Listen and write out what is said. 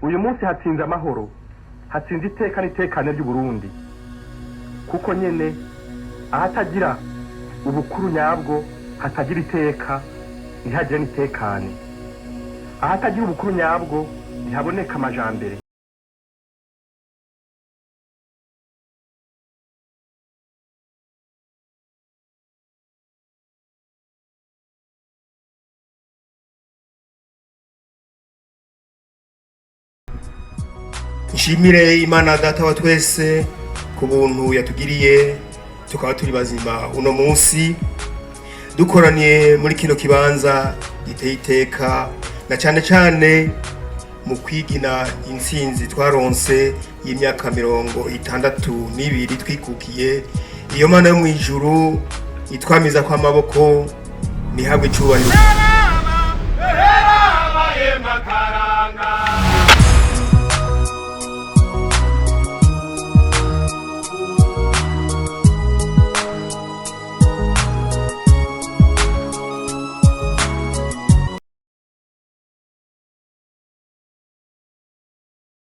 uyu munsi hatsinze amahoro, hatsinze iteka n'itekane ry'Uburundi, kuko nyene ahatagira ubukuru nyabwo hatagira iteka ntihagire n'itekane, ahatagira ubukuru nyabwo ntihaboneka amajambere. Nshimire Imana Data wa twese ku buntu yatugiriye tukaba turi bazima uno munsi dukoraniye muri kino kibanza giteye iteka, na cyane mu kwigina intsinzi twaronse y'imyaka 62 twikukiye. Iyo Mana yo mu ijuru itwamiza kwa maboko nihabwe icubahiro.